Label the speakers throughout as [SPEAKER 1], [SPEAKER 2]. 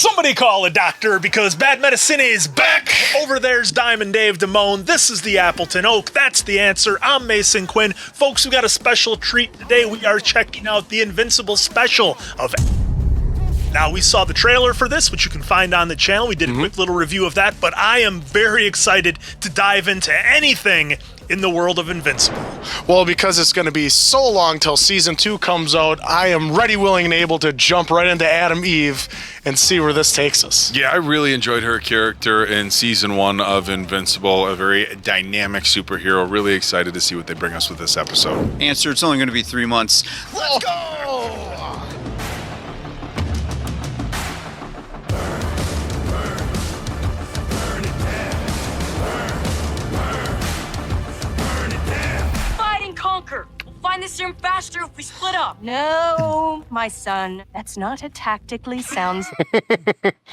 [SPEAKER 1] Somebody call a doctor because bad medicine is back. Over there's Diamond Dave Damone. This is the Appleton Oak. That's the answer. I'm Mason Quinn. Folks, we got a special treat today. We are checking out the Invincible special of... Now, we saw the trailer for this, which you can find on the channel. We did a quick little review of that, but I am very excited to dive into anything in the world of Invincible.
[SPEAKER 2] Well, because it's going to be so long till season 2 comes out, I am ready, willing, and able to jump right into Adam Eve and see where this takes us.
[SPEAKER 3] Yeah, I really enjoyed her character in season 1 of Invincible, a very dynamic superhero. Really excited to see what they bring us with this episode.
[SPEAKER 4] Answer, it's only going to be 3 months.
[SPEAKER 2] Let's go!
[SPEAKER 5] Conquer. We'll find the serum faster if we split up.
[SPEAKER 6] No, my son. That's not a tactically sound.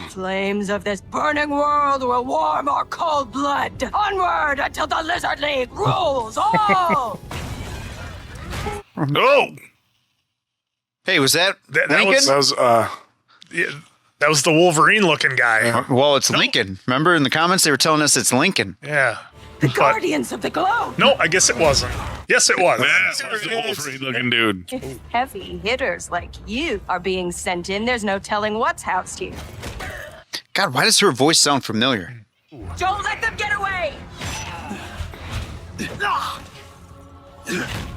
[SPEAKER 6] Flames of this burning world will warm our cold blood. Onward until the Lizard League rules all.
[SPEAKER 3] Oh!
[SPEAKER 4] Hey, was that Lincoln?
[SPEAKER 1] That was the Wolverine-looking guy.
[SPEAKER 4] Well, it's Lincoln. Remember in the comments they were telling us it's Lincoln.
[SPEAKER 1] Yeah.
[SPEAKER 6] The Guardians of the Globe.
[SPEAKER 1] No, I guess it wasn't. Yes, it was.
[SPEAKER 3] Yeah, it was the Wolverine-looking dude.
[SPEAKER 6] If heavy hitters like you are being sent in, there's no telling what's housed here.
[SPEAKER 4] God, why does her voice sound familiar?
[SPEAKER 6] Don't let them get away!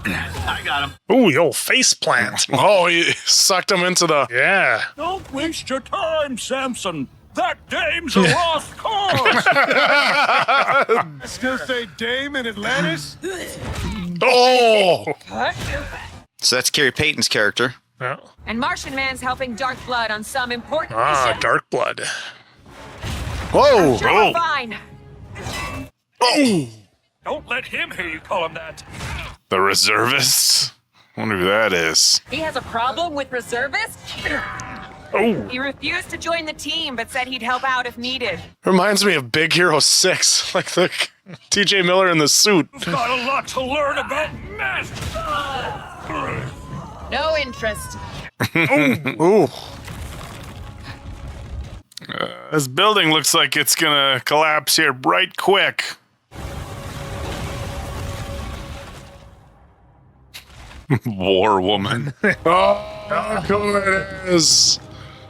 [SPEAKER 7] I got him.
[SPEAKER 1] Ooh, the old face plant.
[SPEAKER 2] Oh, he sucked him into the...
[SPEAKER 1] Yeah.
[SPEAKER 7] Don't waste your time, Samson. That dame's a lost cause.
[SPEAKER 8] Still say Dame in Atlantis?
[SPEAKER 2] Oh!
[SPEAKER 4] So that's Carrie Payton's character.
[SPEAKER 1] Yeah.
[SPEAKER 5] And Martian Man's helping Dark Blood on some important mission.
[SPEAKER 1] Dark Blood.
[SPEAKER 2] Whoa!
[SPEAKER 5] Sure, we're fine.
[SPEAKER 2] Oh!
[SPEAKER 7] Don't let him hear you call him that.
[SPEAKER 3] The reservists? Wonder who that is.
[SPEAKER 5] He has a problem with reservists?
[SPEAKER 1] Oh.
[SPEAKER 5] He refused to join the team, but said he'd help out if needed.
[SPEAKER 2] Reminds me of Big Hero 6, like the T.J. Miller in the suit.
[SPEAKER 7] You've got a lot to learn about men.
[SPEAKER 5] No interest.
[SPEAKER 2] Ooh.
[SPEAKER 3] This building looks like it's gonna collapse here right quick. War woman.
[SPEAKER 2] Oh, cool it is.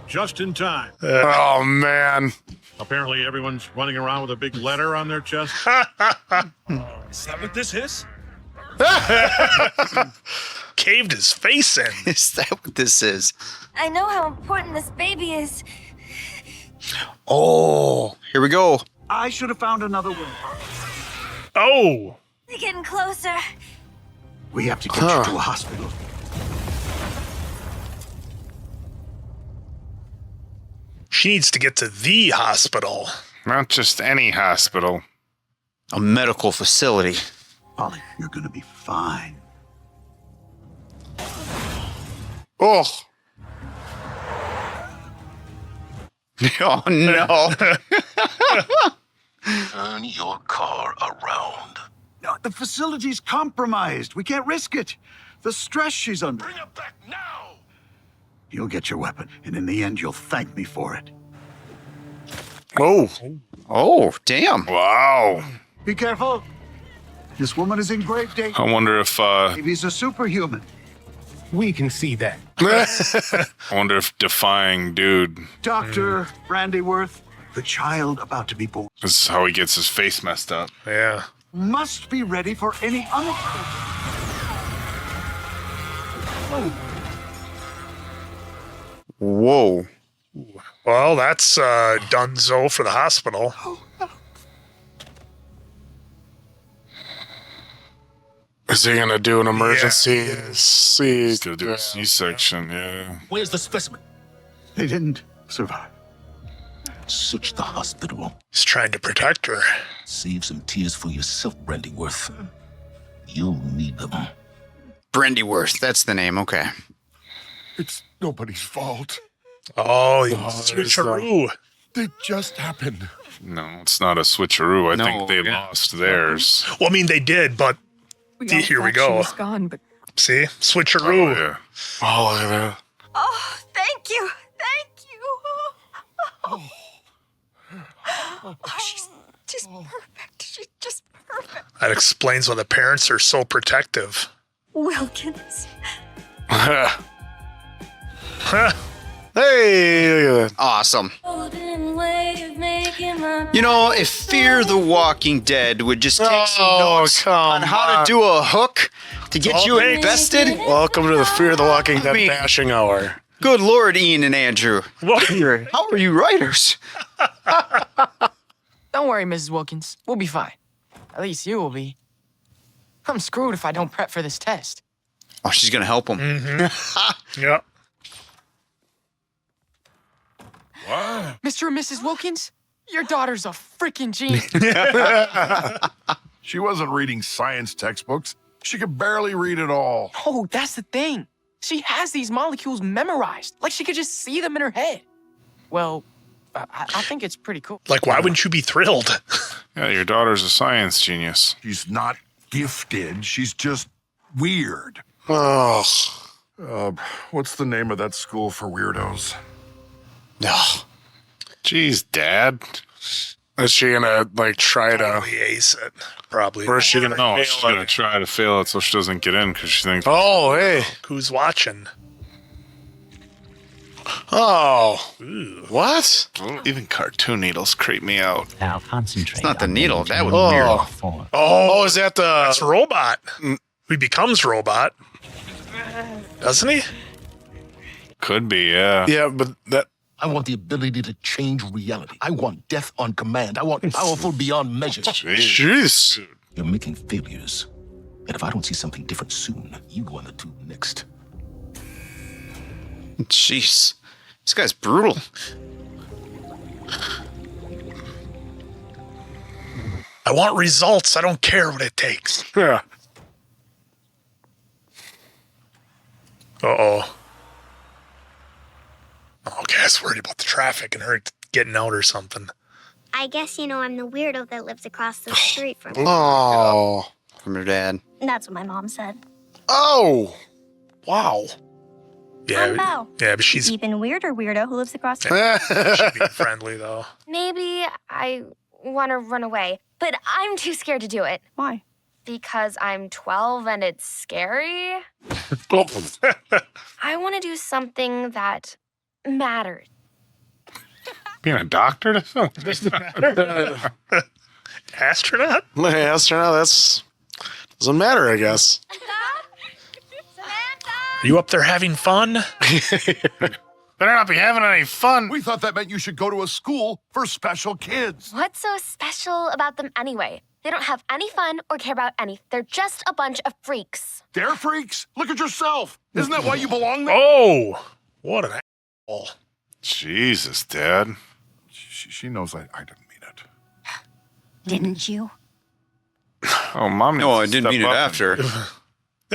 [SPEAKER 8] Just in time.
[SPEAKER 2] Oh, man.
[SPEAKER 8] Apparently everyone's running around with a big letter on their chest.
[SPEAKER 7] Is that what this is?
[SPEAKER 1] Caved his face in.
[SPEAKER 4] Is that what this is?
[SPEAKER 9] I know how important this baby is.
[SPEAKER 4] Oh, here we go.
[SPEAKER 7] I should have found another way.
[SPEAKER 1] Oh.
[SPEAKER 9] They're getting closer.
[SPEAKER 7] We have to get you to a hospital.
[SPEAKER 1] She needs to get to the hospital.
[SPEAKER 3] Not just any hospital.
[SPEAKER 4] A medical facility.
[SPEAKER 7] Polly, you're gonna be fine.
[SPEAKER 2] Oh.
[SPEAKER 4] Oh, no.
[SPEAKER 7] Turn your car around. No, the facility's compromised. We can't risk it. The stress she's under. Bring it back now! You'll get your weapon, and in the end, you'll thank me for it.
[SPEAKER 2] Oh.
[SPEAKER 4] Oh, damn.
[SPEAKER 3] Wow.
[SPEAKER 7] Be careful. This woman is in grave danger.
[SPEAKER 3] I wonder if
[SPEAKER 7] He's a superhuman.
[SPEAKER 8] We can see that.
[SPEAKER 3] defying dude
[SPEAKER 7] Dr. Brandyworth, the child about to be born,
[SPEAKER 3] is how he gets his face messed up.
[SPEAKER 1] Yeah.
[SPEAKER 7] must be ready for any unexpected.
[SPEAKER 4] Whoa.
[SPEAKER 1] Well, that's donezo for the hospital.
[SPEAKER 2] Is he gonna do an emergency?
[SPEAKER 3] He's gonna do a C-section, yeah.
[SPEAKER 7] Where's the specimen? They didn't survive. Search the hospital.
[SPEAKER 1] He's trying to protect her.
[SPEAKER 7] Save some tears for yourself, Brandyworth. You'll need them.
[SPEAKER 4] Brandyworth, that's the name, okay.
[SPEAKER 8] It's nobody's fault.
[SPEAKER 1] Oh, switcheroo.
[SPEAKER 8] They just happened.
[SPEAKER 3] No, it's not a switcheroo. I think they
[SPEAKER 4] yeah.
[SPEAKER 3] lost theirs.
[SPEAKER 1] Well, I mean, they did, but here we go.
[SPEAKER 6] Gone, but
[SPEAKER 1] See? Switcheroo.
[SPEAKER 3] Oh, yeah.
[SPEAKER 2] Oh, look at that.
[SPEAKER 9] Oh, thank you. Thank you.
[SPEAKER 6] Oh, she's just perfect. She's just perfect.
[SPEAKER 1] That explains why the parents are so protective.
[SPEAKER 6] Wilkins.
[SPEAKER 2] Hey,
[SPEAKER 4] Awesome. You know, if Fear the Walking Dead would just take some notes on how to do a hook to get you invested.
[SPEAKER 2] welcome to the Fear of the Walking Dead
[SPEAKER 4] mean-
[SPEAKER 2] bashing hour.
[SPEAKER 4] Good Lord, Ian and Andrew. How are you writers?
[SPEAKER 10] Don't worry, Mrs. Wilkins. We'll be fine. At least you will be. I'm screwed if I don't prep for this test.
[SPEAKER 4] Oh, she's gonna help him.
[SPEAKER 1] Yeah.
[SPEAKER 3] What?
[SPEAKER 10] Mr. and Mrs. Wilkins, your daughter's a freaking genius.
[SPEAKER 8] She wasn't reading science textbooks. She could barely read at all.
[SPEAKER 10] Oh, that's the thing. She has these molecules memorized, like she could just see them in her head. Well, I think it's pretty cool.
[SPEAKER 1] Like, why wouldn't you be thrilled?
[SPEAKER 3] Yeah, your daughter's a science genius.
[SPEAKER 7] She's not gifted. She's just weird.
[SPEAKER 2] Oh,
[SPEAKER 8] What's the name of that school for weirdos?
[SPEAKER 2] no.
[SPEAKER 3] Jeez, Dad.
[SPEAKER 2] Is she gonna like try to?
[SPEAKER 1] We ace it, probably.
[SPEAKER 2] Or is she gonna?
[SPEAKER 3] No,
[SPEAKER 2] fail
[SPEAKER 3] she's
[SPEAKER 2] it?
[SPEAKER 3] gonna try to fail it so she doesn't get in because she thinks.
[SPEAKER 2] Oh, hey.
[SPEAKER 1] Who's watching?
[SPEAKER 2] Oh, what?
[SPEAKER 3] Even cartoon needles creep me out.
[SPEAKER 11] Now concentrate.
[SPEAKER 4] It's not the needle. That would
[SPEAKER 2] Oh.
[SPEAKER 4] be weird.
[SPEAKER 11] Four.
[SPEAKER 2] Oh, is that the?
[SPEAKER 1] That's Robot. He becomes Robot. Doesn't he?
[SPEAKER 3] Could be, yeah.
[SPEAKER 2] Yeah, but that.
[SPEAKER 12] I want the ability to change reality. I want death on command. I want powerful beyond measure.
[SPEAKER 2] Jeez.
[SPEAKER 12] You're making failures. And if I don't see something different soon, you go on the tube next.
[SPEAKER 4] Jeez. This guy's brutal.
[SPEAKER 1] I want results. I don't care what it takes.
[SPEAKER 2] Yeah.
[SPEAKER 1] Uh-oh. Okay, I was worried about the traffic and her getting out or something.
[SPEAKER 9] I guess you know I'm the weirdo that lives across the street from you.
[SPEAKER 2] Oh.
[SPEAKER 4] From her dad.
[SPEAKER 9] That's what my mom said.
[SPEAKER 2] Oh. Wow.
[SPEAKER 1] Yeah,
[SPEAKER 9] Bow.
[SPEAKER 1] yeah, but she's
[SPEAKER 9] Even weirder weirdo who lives across the
[SPEAKER 1] she's being friendly though.
[SPEAKER 9] Maybe I want to run away, but I'm too scared to do it.
[SPEAKER 6] Why?
[SPEAKER 9] Because I'm 12 and it's scary. I want to do something that matters.
[SPEAKER 3] Being a doctor to film.
[SPEAKER 1] Astronaut?
[SPEAKER 2] My astronaut. That's doesn't matter, I guess.
[SPEAKER 1] Are you up there having fun?
[SPEAKER 3] Better not be having any fun.
[SPEAKER 7] We thought that meant you should go to a school for special kids.
[SPEAKER 9] What's so special about them anyway? They don't have any fun or care about any. They're just a bunch of freaks.
[SPEAKER 7] They're freaks. Look at yourself. Isn't that why you belong there?
[SPEAKER 1] Oh, what an asshole.
[SPEAKER 3] Jesus, Dad.
[SPEAKER 8] She knows I didn't mean it.
[SPEAKER 6] Didn't you?
[SPEAKER 3] Oh, Mom.
[SPEAKER 4] No, I
[SPEAKER 3] needs to
[SPEAKER 4] didn't mean it
[SPEAKER 3] step up
[SPEAKER 4] after.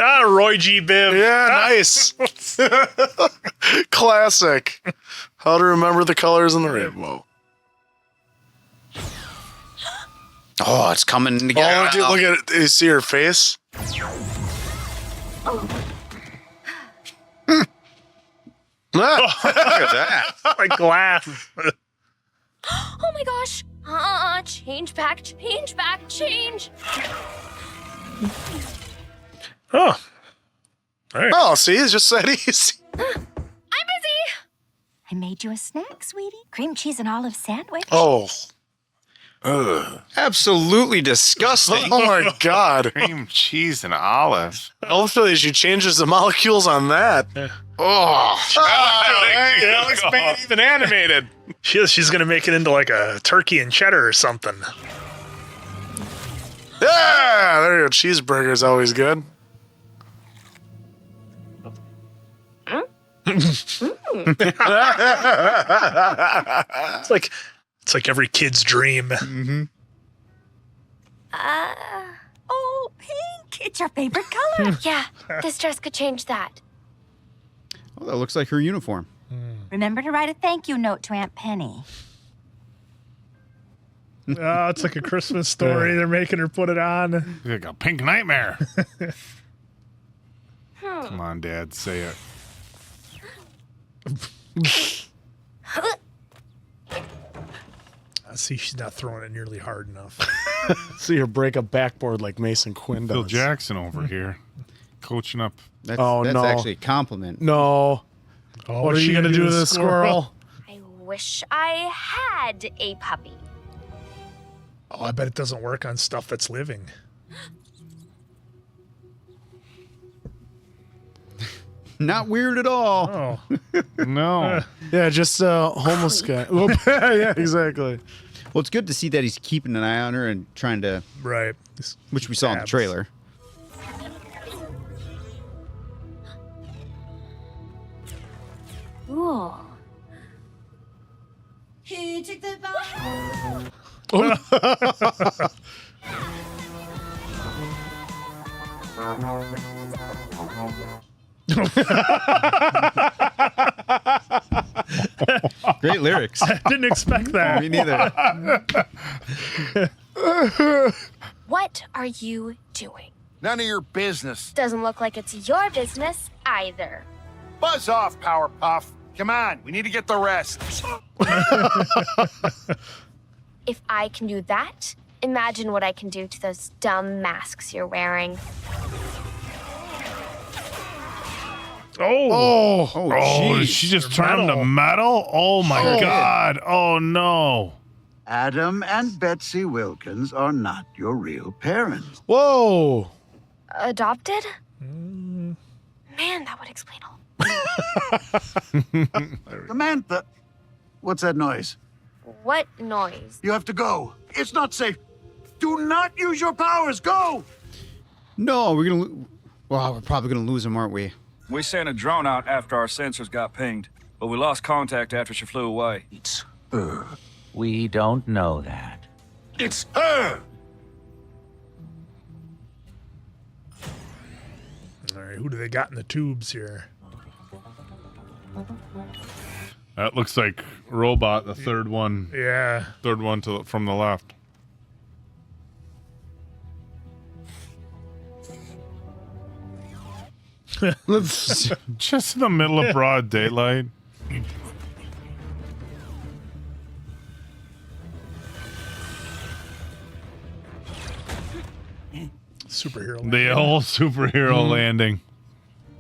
[SPEAKER 1] Ah, Roy G. Biv.
[SPEAKER 2] Yeah, nice. Classic. How to remember the colors in the rainbow.
[SPEAKER 4] Oh, it's coming together.
[SPEAKER 2] Oh, dude, look at it. You see her face?
[SPEAKER 4] Look at that.
[SPEAKER 1] Like glass.
[SPEAKER 9] Oh my gosh. Change back, change back, change.
[SPEAKER 1] Oh. All right.
[SPEAKER 2] Oh, see, it's just that easy.
[SPEAKER 9] I'm busy.
[SPEAKER 6] I made you a snack, sweetie. Cream cheese and olive sandwich.
[SPEAKER 2] Oh.
[SPEAKER 4] Absolutely disgusting.
[SPEAKER 2] Oh my God.
[SPEAKER 3] cream cheese and olive.
[SPEAKER 2] Hopefully she changes the molecules on that.
[SPEAKER 4] Oh.
[SPEAKER 2] It looks bad, even animated.
[SPEAKER 1] She's gonna make it into like a turkey and cheddar or something.
[SPEAKER 2] Yeah, there you go. Cheeseburger's always good.
[SPEAKER 1] It's like every kid's dream.
[SPEAKER 2] Mm-hmm.
[SPEAKER 6] Oh, pink. It's your favorite color.
[SPEAKER 9] Yeah, this dress could change that.
[SPEAKER 4] Oh, that looks like her uniform.
[SPEAKER 6] Remember to write a thank you note to Aunt Penny.
[SPEAKER 1] Oh, it's like a Christmas story. They're making her put it on.
[SPEAKER 3] Like a pink nightmare. Come on, Dad, say it.
[SPEAKER 1] See, she's not throwing it nearly hard enough.
[SPEAKER 2] See her break a backboard like Mason Quinn does.
[SPEAKER 3] Phil Jackson over here, coaching up.
[SPEAKER 4] That's
[SPEAKER 2] no.
[SPEAKER 4] actually a compliment.
[SPEAKER 2] No. What is she going to do to the squirrel?
[SPEAKER 9] I wish I had a puppy.
[SPEAKER 1] Oh, I bet it doesn't work on stuff that's living.
[SPEAKER 4] Not weird at all.
[SPEAKER 1] Oh.
[SPEAKER 3] No.
[SPEAKER 2] Yeah, just a homeless guy. Yeah, exactly.
[SPEAKER 4] Well, it's good to see that he's keeping an eye on her and trying to...
[SPEAKER 1] Right.
[SPEAKER 4] Which we saw in the trailer.
[SPEAKER 9] Ooh.
[SPEAKER 6] He took the bomb.
[SPEAKER 4] Great lyrics.
[SPEAKER 1] I didn't expect that.
[SPEAKER 4] Me neither.
[SPEAKER 9] What are you doing?
[SPEAKER 12] None of your business.
[SPEAKER 9] Doesn't look like it's your business either.
[SPEAKER 12] Buzz off, Powerpuff. Come on, we need to get the rest.
[SPEAKER 9] If I can do that, imagine what I can do to those dumb masks you're wearing.
[SPEAKER 3] Oh, she just turned to metal? Oh, my God. Oh, no.
[SPEAKER 7] Adam and Betsy Wilkins are not your real parents.
[SPEAKER 2] Whoa.
[SPEAKER 9] Adopted? Man, that would explain all.
[SPEAKER 7] Samantha, what's that noise?
[SPEAKER 9] What noise?
[SPEAKER 7] You have to go. It's not safe. Do not use your powers. Go!
[SPEAKER 4] No, we're gonna... Well, we're probably gonna lose him, aren't we?
[SPEAKER 11] We sent a drone out after our sensors got pinged, but we lost contact after she flew away.
[SPEAKER 13] It's her. We don't know that.
[SPEAKER 12] It's her!
[SPEAKER 1] All right, who do they got in the tubes here?
[SPEAKER 3] That looks like Robot, the third one.
[SPEAKER 1] Yeah.
[SPEAKER 3] Third one from the left. Just in the middle of broad daylight.
[SPEAKER 1] Superhero.
[SPEAKER 3] The whole superhero landing.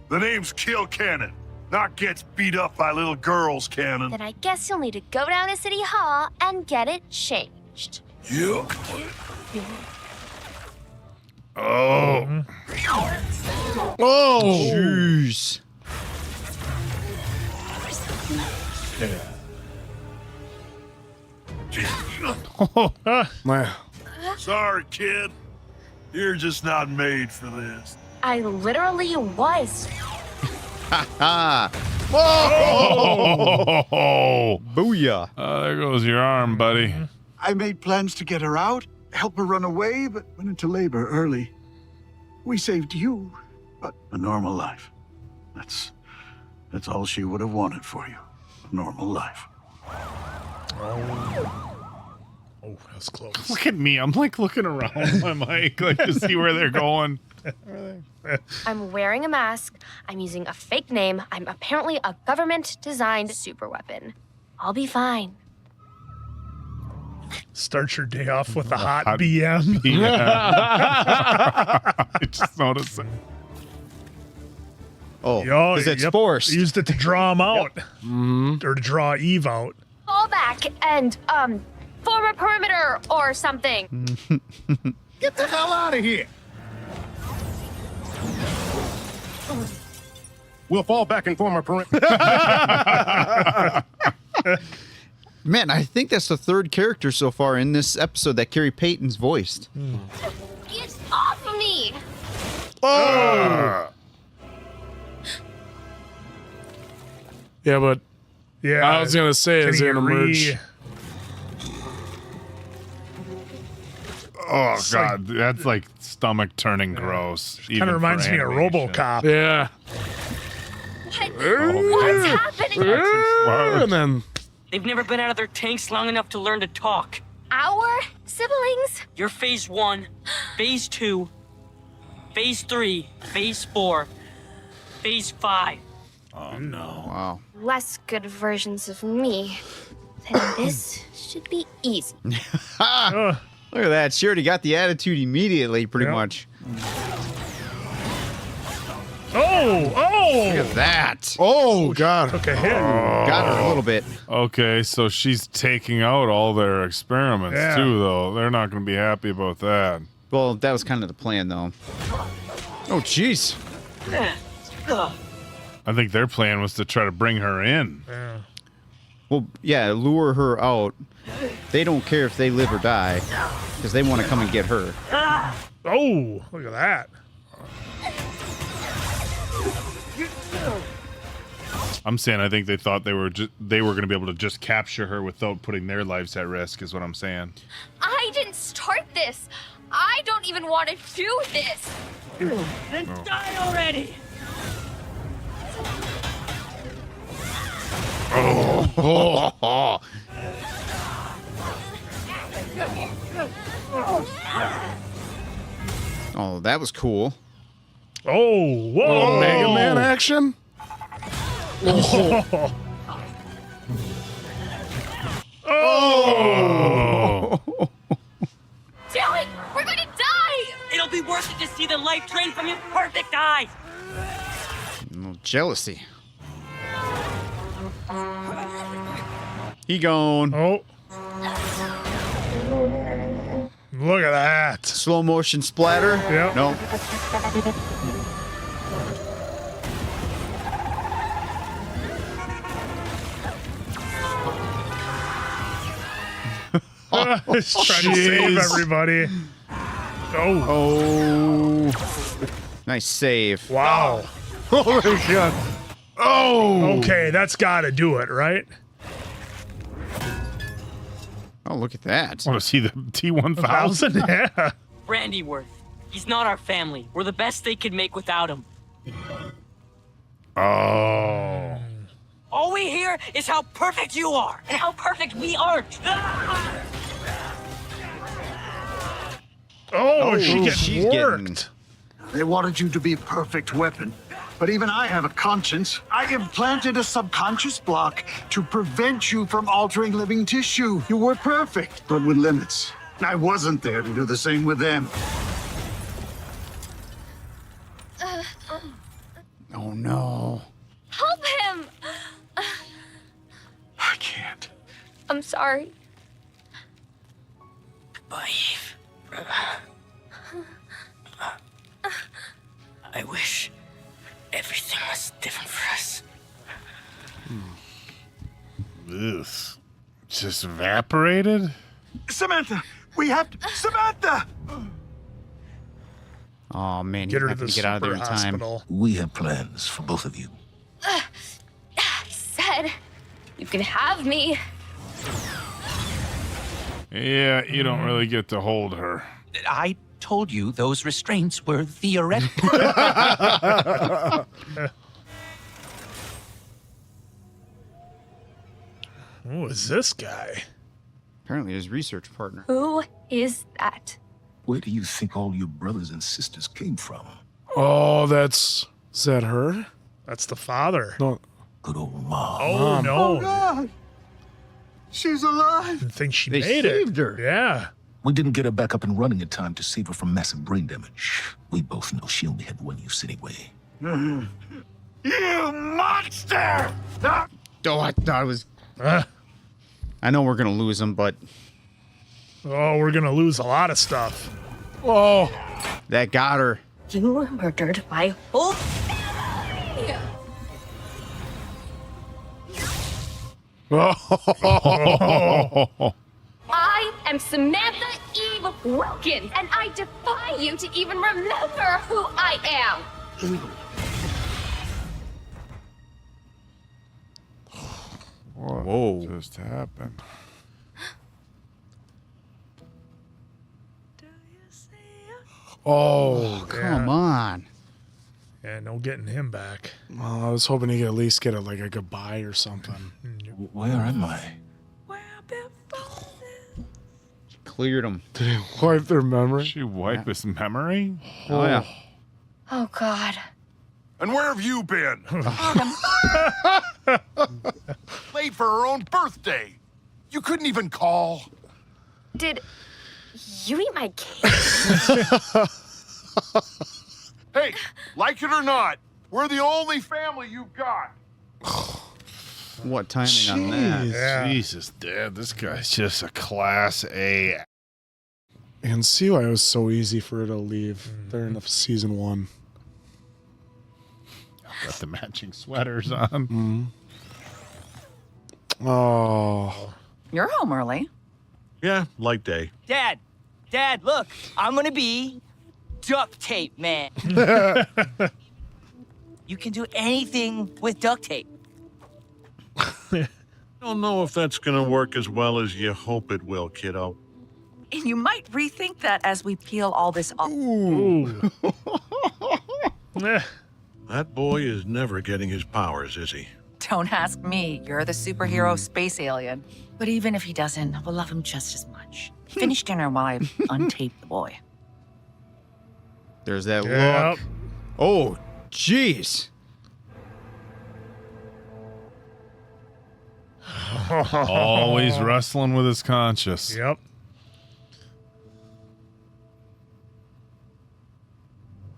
[SPEAKER 12] The name's Kill Cannon, not gets beat up by little girls, Cannon.
[SPEAKER 9] Then I guess you'll need to go down to City Hall and get it changed.
[SPEAKER 12] Yeah.
[SPEAKER 3] Oh.
[SPEAKER 2] Oh.
[SPEAKER 4] Jeez.
[SPEAKER 12] Sorry, kid. You're just not made for this.
[SPEAKER 9] I literally was.
[SPEAKER 4] Ha!
[SPEAKER 3] Oh.
[SPEAKER 4] Booyah.
[SPEAKER 3] There goes your arm, buddy.
[SPEAKER 7] I made plans to get her out, help her run away, but went into labor early. We saved you, but a normal life. That's all she would have wanted for you. A normal life.
[SPEAKER 1] Oh, that was close.
[SPEAKER 3] Look at me. I'm like looking around my mic like to see where they're going.
[SPEAKER 9] I'm wearing a mask. I'm using a fake name. I'm apparently a government-designed superweapon. I'll be fine.
[SPEAKER 1] Start your day off with a hot BM.
[SPEAKER 3] I just noticed it.
[SPEAKER 4] Oh, because it's forced.
[SPEAKER 1] Used it to draw him out. Or to draw Eve out.
[SPEAKER 9] Fall back and, form a perimeter or something.
[SPEAKER 12] Get the hell out of here!
[SPEAKER 8] We'll fall back and form a perimeter.
[SPEAKER 4] Man, I think that's the third character so far in this episode that Carrie Payton's voiced.
[SPEAKER 9] Get off of me!
[SPEAKER 2] Oh! Yeah, but
[SPEAKER 1] yeah,
[SPEAKER 2] I was gonna say, is it gonna merge?
[SPEAKER 3] Oh
[SPEAKER 1] It's
[SPEAKER 3] God, that's like stomach turning gross.
[SPEAKER 1] Kind of reminds me of RoboCop.
[SPEAKER 2] Yeah.
[SPEAKER 9] What's happening?
[SPEAKER 2] And then
[SPEAKER 10] They've never been out of their tanks long enough to learn to talk.
[SPEAKER 9] Our siblings?
[SPEAKER 10] You're phase 1, phase 2, phase 3, phase 4, phase 5.
[SPEAKER 3] Oh no.
[SPEAKER 4] Wow.
[SPEAKER 9] Less good versions of me than this should be easy.
[SPEAKER 4] Ha! Look at that. She already got the attitude immediately, pretty much.
[SPEAKER 1] Oh!
[SPEAKER 4] Look at that.
[SPEAKER 2] Oh, God.
[SPEAKER 1] Took a hit.
[SPEAKER 4] Got her a little bit.
[SPEAKER 3] Okay, so she's taking out all their experiments, too, though. They're not going to be happy about that.
[SPEAKER 4] Well, that was kind of the plan, though. Oh, jeez.
[SPEAKER 3] I think their plan was to try to bring her in.
[SPEAKER 1] Yeah.
[SPEAKER 4] Well, yeah, lure her out. They don't care if they live or die, because they want to come and get her.
[SPEAKER 1] Oh, look at that.
[SPEAKER 3] I'm saying I think they thought they were going to be able to just capture her without putting their lives at risk, is what I'm saying.
[SPEAKER 9] I didn't start this. I don't even want to do this.
[SPEAKER 6] Then die already!
[SPEAKER 4] Oh. Oh, that was cool.
[SPEAKER 1] Oh, whoa!
[SPEAKER 2] Mega Man action?
[SPEAKER 1] Oh! Oh!
[SPEAKER 5] Dilly, we're gonna die! It'll be worth it to see the life drain from your perfect eyes!
[SPEAKER 4] No jealousy. He gone.
[SPEAKER 1] Oh. Look at that.
[SPEAKER 4] Slow motion splatter?
[SPEAKER 1] Yep.
[SPEAKER 4] No.
[SPEAKER 1] He's trying to save everybody. Oh.
[SPEAKER 4] Oh. Nice save.
[SPEAKER 1] Wow.
[SPEAKER 2] Oh, my God. Oh.
[SPEAKER 1] Okay, that's got to do it, right?
[SPEAKER 4] Oh, look at that.
[SPEAKER 3] Want to see the T-1000?
[SPEAKER 1] 1,000? Yeah.
[SPEAKER 14] Brandyworth. He's not our family. We're the best they could make without him.
[SPEAKER 3] Oh.
[SPEAKER 14] All we hear is how perfect you are and how perfect we aren't.
[SPEAKER 1] Oh,
[SPEAKER 7] she's
[SPEAKER 1] she's getting worked.
[SPEAKER 7] They wanted you to be a perfect weapon. But even I have a conscience. I implanted a subconscious block to prevent you from altering living tissue. You were perfect, but with limits. I wasn't there to do the same with them.
[SPEAKER 4] Oh, no.
[SPEAKER 9] Help him!
[SPEAKER 7] I can't.
[SPEAKER 9] I'm sorry.
[SPEAKER 14] Goodbye, Eve. I wish everything was different for us.
[SPEAKER 3] This just evaporated?
[SPEAKER 7] Samantha, we have to. Samantha!
[SPEAKER 4] Oh, man.
[SPEAKER 1] Get her
[SPEAKER 4] you
[SPEAKER 1] to
[SPEAKER 4] have
[SPEAKER 1] the
[SPEAKER 4] to get out of there in time.
[SPEAKER 1] hospital.
[SPEAKER 12] We have plans for both of you.
[SPEAKER 9] He said, you can have me.
[SPEAKER 3] Yeah, you don't really get to hold her.
[SPEAKER 13] I told you those restraints were theoretical.
[SPEAKER 1] Who is this guy?
[SPEAKER 4] Apparently his research partner.
[SPEAKER 9] Who is that?
[SPEAKER 12] Where do you think all your brothers and sisters came from?
[SPEAKER 2] Oh, is that her?
[SPEAKER 1] That's the father.
[SPEAKER 2] No.
[SPEAKER 12] Good old mom.
[SPEAKER 1] Oh, no.
[SPEAKER 7] Oh, God. She's alive.
[SPEAKER 1] Didn't think she
[SPEAKER 4] They
[SPEAKER 1] made
[SPEAKER 4] saved
[SPEAKER 1] it.
[SPEAKER 4] her.
[SPEAKER 1] Yeah.
[SPEAKER 12] We didn't get her back up and running in time to save her from massive brain damage. We both know she only had one use anyway.
[SPEAKER 7] You monster!
[SPEAKER 4] Oh, I thought it was... I know we're going to lose him, but...
[SPEAKER 1] Oh, we're going to lose a lot of stuff.
[SPEAKER 2] Oh.
[SPEAKER 4] That got her.
[SPEAKER 5] You murdered my whole family!
[SPEAKER 9] I am Samantha Eve Wilkins, and I defy you to even remember who I am.
[SPEAKER 3] What just happened?
[SPEAKER 2] Oh,
[SPEAKER 4] come on.
[SPEAKER 1] Yeah, no getting him back.
[SPEAKER 2] Well, I was hoping he could at least get a goodbye or something.
[SPEAKER 12] Where am I?
[SPEAKER 4] Cleared him.
[SPEAKER 2] Did he wipe their memory?
[SPEAKER 3] She wipe his memory?
[SPEAKER 4] Oh, yeah.
[SPEAKER 9] Oh, God.
[SPEAKER 8] And where have you been? Late for her own birthday.
[SPEAKER 12] You couldn't even call.
[SPEAKER 9] Did you eat my cake?
[SPEAKER 12] Hey, like it or not, we're the only family you've got.
[SPEAKER 4] What timing on that?
[SPEAKER 3] Yeah. Jesus, Dad, this guy's just a class A.
[SPEAKER 2] And see why it was so easy for her to leave there in the season 1.
[SPEAKER 3] Got the matching sweaters on.
[SPEAKER 2] Oh.
[SPEAKER 14] You're home early.
[SPEAKER 8] Yeah, light day.
[SPEAKER 14] Dad, look, I'm gonna be duct tape man. You can do anything with duct tape.
[SPEAKER 8] I don't know if that's gonna work as well as you hope it will, kiddo.
[SPEAKER 14] And you might rethink that as we peel all this off.
[SPEAKER 8] Ooh. That boy is never getting his powers, is he?
[SPEAKER 14] Don't ask me. You're the superhero space alien. But even if he doesn't, we'll love him just as much. Finish dinner while I untape the boy.
[SPEAKER 4] There's that look. Oh, jeez.
[SPEAKER 3] Always wrestling with his conscience.
[SPEAKER 1] Yep.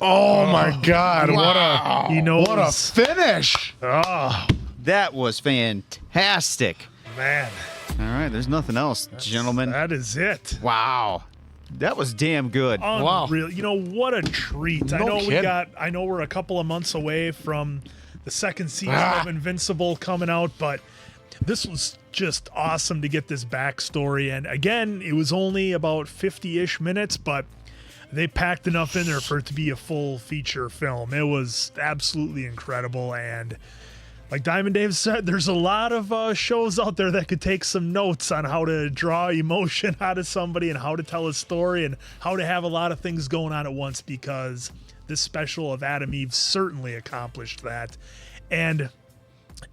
[SPEAKER 2] Oh my God!
[SPEAKER 4] Wow.
[SPEAKER 2] What a finish!
[SPEAKER 1] Oh,
[SPEAKER 4] that was fantastic,
[SPEAKER 1] man.
[SPEAKER 4] All right, there's nothing else, gentlemen.
[SPEAKER 1] That is it.
[SPEAKER 4] Wow, that was damn good.
[SPEAKER 1] Unreal. You know what a treat. I know we're a couple of months away from the second season of Invincible coming out, but this was just awesome to get this backstory. And again, it was only about 50-ish minutes, but they packed enough in there for it to be a full feature film. It was absolutely incredible. And like Diamond Dave said, there's a lot of shows out there that could take some notes on how to draw emotion out of somebody and how to tell a story and how to have a lot of things going on at once, because this special of Adam Eve certainly accomplished that. And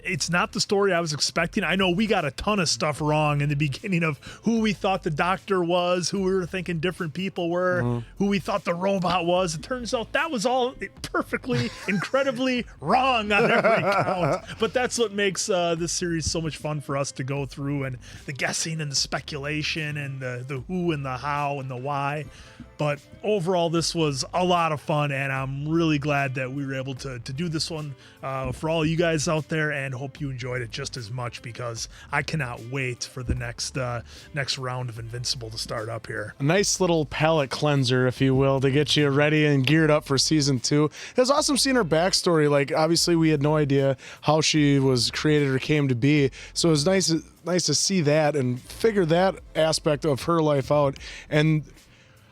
[SPEAKER 1] it's not the story I was expecting. I know we got a ton of stuff wrong in the beginning of who we thought the doctor was, who we were thinking different people were, who we thought the robot was. It turns out that was all perfectly, incredibly wrong on every count. But that's what makes this series so much fun for us to go through, and the guessing and the speculation and the who and the how and the why. But overall, this was a lot of fun, and I'm really glad that we were able to do this one for all you guys out there, and hope you enjoyed it just as much, because I cannot wait for the next round of Invincible to start up here.
[SPEAKER 2] A nice little palate cleanser, if you will, to get you ready and geared up for season 2. It was awesome seeing her backstory. Like, obviously, we had no idea how she was created or came to be, so it was nice to see that and figure that aspect of her life out. And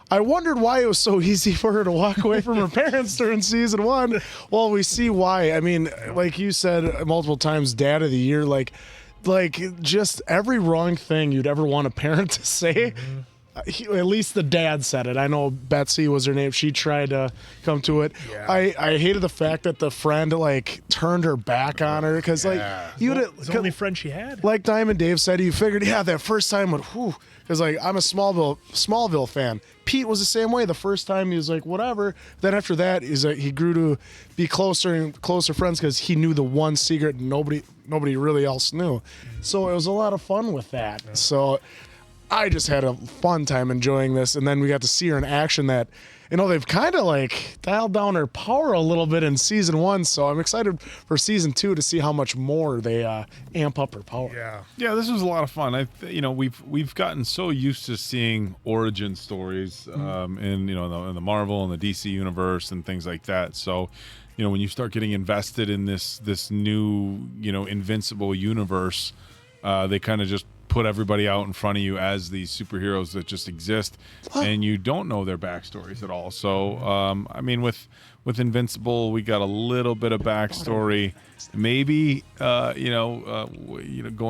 [SPEAKER 2] I wondered why it was so easy for her to walk away from her parents during season 1. Well, we see why. I mean, like you said multiple times, Dad of the Year, like just every wrong thing you'd ever want a parent to say. At least the dad said it. I know Betsy was her name. She tried to come to it. Yeah. I hated the fact that the friend turned her back on her, because it was
[SPEAKER 1] the only friend she had.
[SPEAKER 2] Like Diamond Dave said, you figured, that first time would, because I'm a Smallville fan. Pete was the same way. The first time he was like, whatever. Then after that, he grew to be closer and closer friends, because he knew the one secret nobody really else knew. So it was a lot of fun with that. Yeah. So I just had a fun time enjoying this, and then we got to see her in action. That, they've kind of dialed down her power a little bit in season 1, so I'm excited for season 2 to see how much more they amp up her power.
[SPEAKER 3] Yeah, this was a lot of fun. We've gotten so used to seeing origin stories in the Marvel and the DC universe and things like that. So, when you start getting invested in this new Invincible universe, they kind of just put everybody out in front of you as these superheroes that just exist, and you don't know their backstories at all. So, with Invincible, we got a little bit of backstory. Maybe, going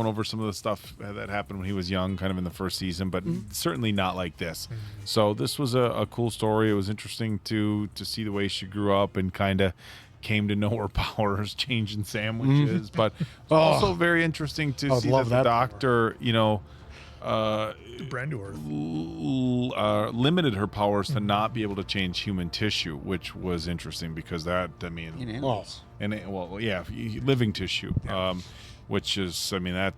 [SPEAKER 3] over some of the stuff that happened when he was young, kind of in the first season, but certainly not like this. So this was a cool story. It was interesting to see the way she grew up and kind of came to know her powers, changing sandwiches, but also very interesting to see that the doctor, limited her powers to not be able to change human tissue, which was interesting, because that,
[SPEAKER 4] in animals.
[SPEAKER 3] living tissue. which is, I mean, that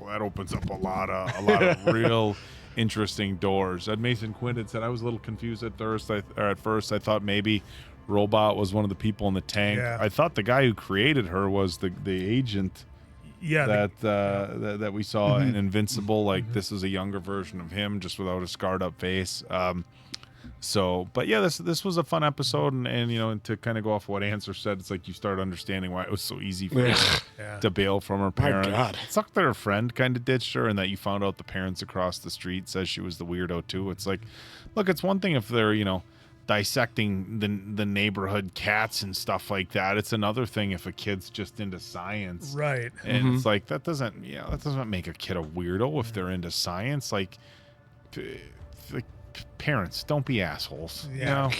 [SPEAKER 3] opens up a lot of real interesting doors. Mason Quinn had said, I was a little confused at first. I thought maybe Robot was one of the people in the tank.
[SPEAKER 1] Yeah.
[SPEAKER 3] I thought the guy who created her was the agent.
[SPEAKER 1] Yeah,
[SPEAKER 3] that we saw in Invincible. Like this is a younger version of him, just without a scarred up face. But yeah, this was a fun episode, and to kind of go off what Answer said, it's like you start understanding why it was so easy for her to bail from her parents.
[SPEAKER 2] My God.
[SPEAKER 3] It sucked that her friend kind of ditched her, and that you found out the parents across the street says she was the weirdo too. It's like, look, it's one thing if they're dissecting the neighborhood cats and stuff like that. It's another thing if a kid's just into science,
[SPEAKER 1] right?
[SPEAKER 3] And it's like that doesn't make a kid a weirdo if they're into science. Like parents, don't be assholes.
[SPEAKER 1] Yeah.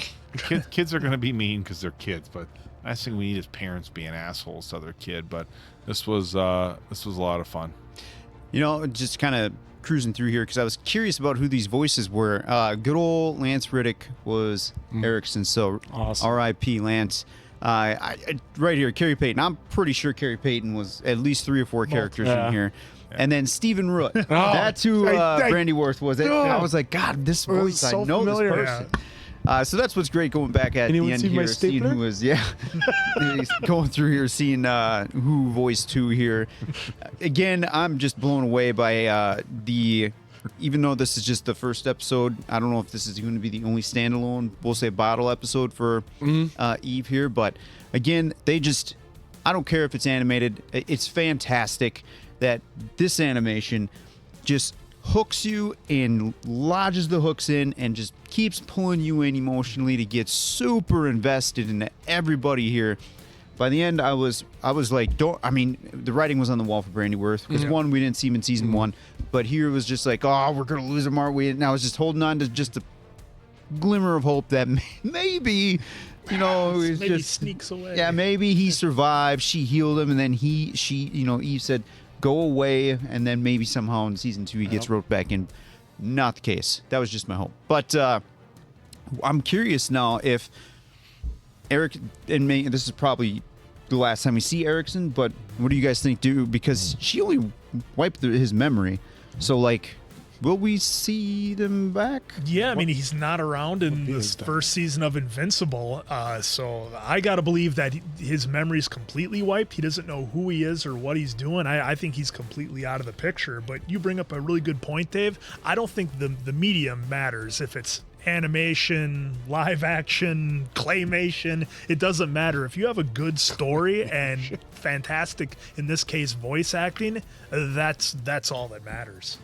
[SPEAKER 3] Kids are going to be mean because they're kids, but last thing we need is parents being assholes to their kid. But this was a lot of fun.
[SPEAKER 4] Just kind of cruising through here because I was curious about who these voices were. Good old Lance Riddick was Erickson, so
[SPEAKER 2] awesome.
[SPEAKER 4] R.I.P. Lance. Right here, Carrie Payton. I'm pretty sure Carrie Payton was at least 3 or 4 characters in here. And then Stephen Root. That's who Brandy Worth was. I was like, God, this voice,
[SPEAKER 2] so
[SPEAKER 4] I know
[SPEAKER 2] familiar.
[SPEAKER 4] this person. So that's what's great going back at the end here, seeing who was, going through here, seeing who voiced who here. Again, I'm just blown away by even though this is just the first episode, I don't know if this is going to be the only standalone, we'll say bottle episode for Eve here. But again, I don't care if it's animated. It's fantastic that this animation just hooks you and lodges the hooks in and just keeps pulling you in emotionally to get super invested in everybody here. By the end, I was like, the writing was on the wall for Brandy Worth because one, we didn't see him in season 1, but here it was just like, oh, we're gonna lose him, aren't we? And I was just holding on to just a glimmer of hope that maybe,
[SPEAKER 1] maybe sneaks away.
[SPEAKER 4] Yeah, maybe he survived. She healed him, and then Eve said, go away, and then maybe somehow in season 2 he gets roped back in. Not the case. That was just my hope. But I'm curious now if Eric and me, this is probably the last time we see Erickson, but what do you guys think? Because she only wiped his memory, so will we see them back?
[SPEAKER 1] Yeah, I mean, he's not around in this first season of Invincible, so I got to believe that his memory's completely wiped. He doesn't know who he is or what he's doing. I think he's completely out of the picture, but you bring up a really good point, Dave. I don't think the medium matters. If it's animation, live action, claymation, it doesn't matter. If you have a good story and fantastic, in this case, voice acting, that's all that matters.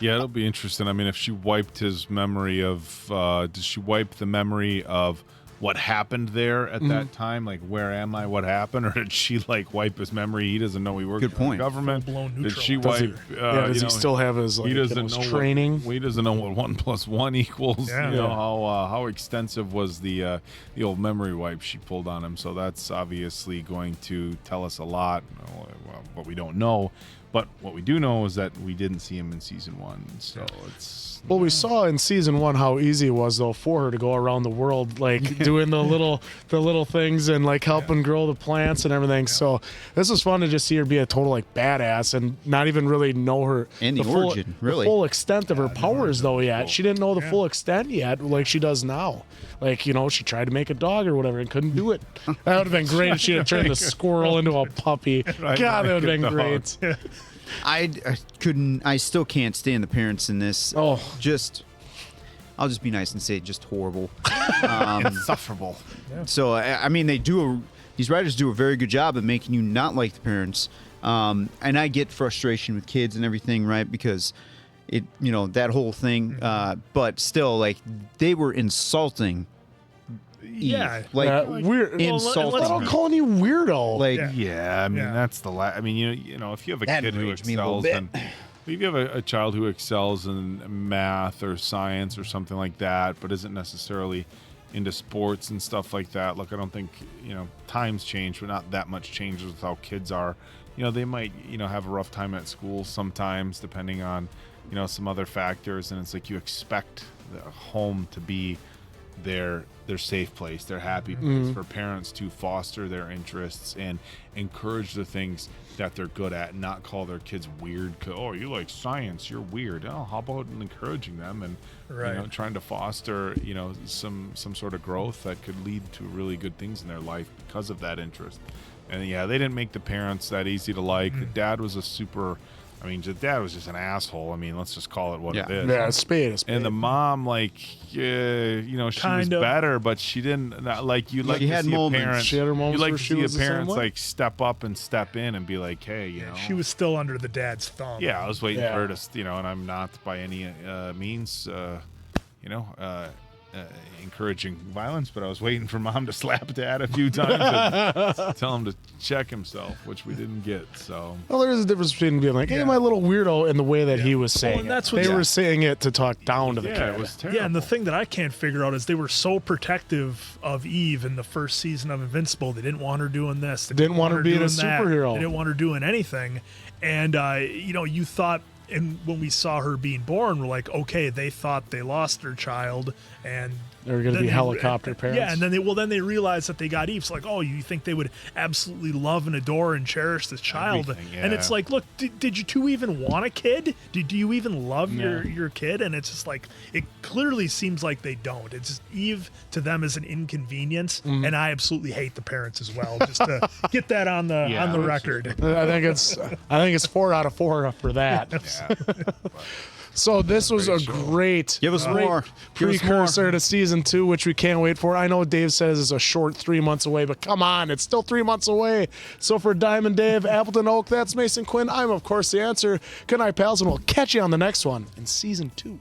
[SPEAKER 3] Yeah, it'll be interesting. I mean, if she wiped his memory of, does she wipe the memory of what happened there at that time? Like, where am I? What happened? Or did she wipe his memory? He doesn't know he worked for the government. Did she wipe?
[SPEAKER 2] Does he still have his
[SPEAKER 3] he doesn't know
[SPEAKER 2] training?
[SPEAKER 3] He doesn't know what 1 + 1 equals.
[SPEAKER 1] Yeah.
[SPEAKER 3] How extensive was the old memory wipe she pulled on him? So that's obviously going to tell us a lot. What we don't know. But what we do know is that we didn't see him in season 1, so it's.
[SPEAKER 2] Well, we saw in season 1 how easy it was though for her to go around the world, doing the little things and helping grow the plants and everything. Yeah. So this was fun to just see her be a total badass and not even really know her
[SPEAKER 4] and the origin,
[SPEAKER 2] the full extent of her powers though yet. She didn't know the full extent yet, like she does now. She tried to make a dog or whatever and couldn't do it. That would have been great if she had turned the squirrel into a puppy. God, that would have been great.
[SPEAKER 4] I couldn't. I still can't stand the parents in this.
[SPEAKER 2] Oh,
[SPEAKER 4] I'll just be nice and say just horrible,
[SPEAKER 3] insufferable.
[SPEAKER 4] Yeah. So I mean, these writers do a very good job of making you not like the parents. And I get frustration with kids and everything, right? Because that whole thing. But still, they were insulting.
[SPEAKER 1] Yeah,
[SPEAKER 2] weird.
[SPEAKER 4] Insulting.
[SPEAKER 2] I'm calling you weirdo.
[SPEAKER 3] I mean, that's the I mean, if you have a kid who excels, and if you have a child who excels in math or science or something like that, but isn't necessarily into sports and stuff like that. Look, I don't think times change, but not that much changes with how kids are. They might have a rough time at school sometimes, depending on some other factors, and it's like you expect the home to be their safe place, their happy place, for parents to foster their interests and encourage the things that they're good at, and not call their kids weird. Oh, you like science, you're weird. Oh, how about encouraging them and trying to foster some sort of growth that could lead to really good things in their life because of that interest. And yeah, they didn't make the parents that easy to like. The dad was the dad was just an asshole. I mean, let's just call it what it is.
[SPEAKER 2] Yeah, spade.
[SPEAKER 3] And the mom, she was better, but she didn't. You like to
[SPEAKER 4] had
[SPEAKER 3] see
[SPEAKER 4] moments.
[SPEAKER 3] a parent.
[SPEAKER 2] She had her moments
[SPEAKER 3] You like
[SPEAKER 2] where
[SPEAKER 3] to
[SPEAKER 2] she
[SPEAKER 3] see
[SPEAKER 2] was
[SPEAKER 3] a
[SPEAKER 2] the same
[SPEAKER 3] parents
[SPEAKER 2] way.
[SPEAKER 3] step up and step in and be like, hey,
[SPEAKER 1] She was still under the dad's thumb.
[SPEAKER 3] Yeah, I was waiting for her to, and I'm not by any means, encouraging violence, but I was waiting for mom to slap dad a few times and tell him to check himself, which we didn't get. So
[SPEAKER 2] well, there is a difference between being like, hey, my little weirdo, and the way that he was saying
[SPEAKER 1] and that's
[SPEAKER 2] it.
[SPEAKER 1] what
[SPEAKER 2] They were saying it to talk down to the kid.
[SPEAKER 3] It was terrible.
[SPEAKER 1] Yeah, and the thing that I can't figure out is they were so protective of Eve in the first season of Invincible. They didn't want her doing this. They
[SPEAKER 2] Didn't want her being a
[SPEAKER 1] doing that.
[SPEAKER 2] superhero.
[SPEAKER 1] They didn't want her doing anything. And, you thought, and when we saw her being born, we're like, okay, they thought they lost their child, and
[SPEAKER 2] They were going to be helicopter parents.
[SPEAKER 1] Yeah, and then they realized that they got Eve. It's like, oh, you think they would absolutely love and adore and cherish this child?
[SPEAKER 3] Everything,
[SPEAKER 1] And it's like, look, did you two even want a kid? Do you even love your kid? And it's just like, it clearly seems like they don't. It's just Eve to them is an inconvenience, and I absolutely hate the parents as well. Just to get that on the record.
[SPEAKER 2] I think it's 4 out of 4 for that. So this was a great,
[SPEAKER 4] Give us more.
[SPEAKER 2] precursor to season 2, which we can't wait for. I know Dave says it's a short 3 months away, but come on, it's still 3 months away. So for Diamond Dave, Appleton Oak, that's Mason Quinn. I'm, of course, the answer. Good night, pals, and we'll catch you on the next one in season 2.